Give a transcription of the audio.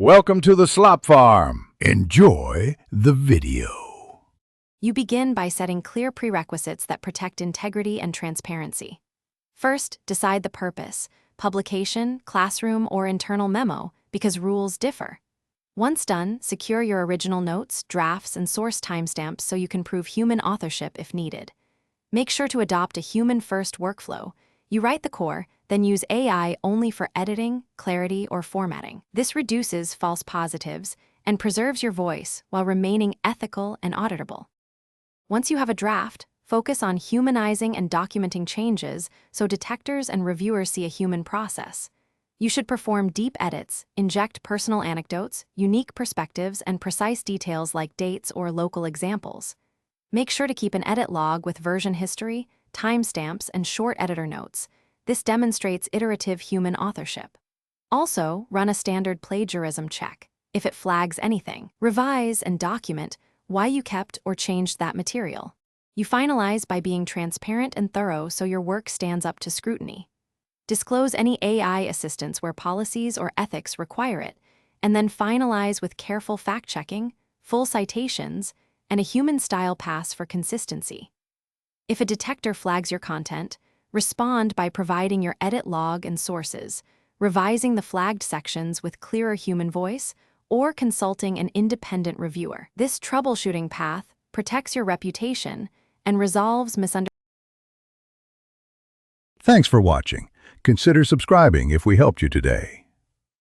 Welcome to the Slop Farm. Enjoy the video. You begin by setting clear prerequisites that protect integrity and transparency. First, decide the purpose: publication, classroom, or internal memo, because rules differ. Once done, secure your original notes, drafts, and source timestamps so you can prove human authorship if needed. Make sure to adopt a human-first workflow. You write the core, then use AI only for editing, clarity, or formatting. This reduces false positives and preserves your voice while remaining ethical and auditable. Once you have a draft, focus on humanizing and documenting changes so detectors and reviewers see a human process. You should perform deep edits, inject personal anecdotes, unique perspectives, and precise details like dates or local examples. Make sure to keep an edit log with version history, timestamps, and short editor notes. This demonstrates iterative human authorship. Also, run a standard plagiarism check. If it flags anything, revise and document why you kept or changed that material. You finalize by being transparent and thorough so your work stands up to scrutiny. Disclose any AI assistance where policies or ethics require it, and then finalize with careful fact-checking, full citations, and a human-style pass for consistency. If a detector flags your content, respond by providing your edit log and sources, revising the flagged sections with clearer human voice, or consulting an independent reviewer. This troubleshooting path protects your reputation and resolves misunderstandings. Thanks for watching. Consider subscribing if we helped you today.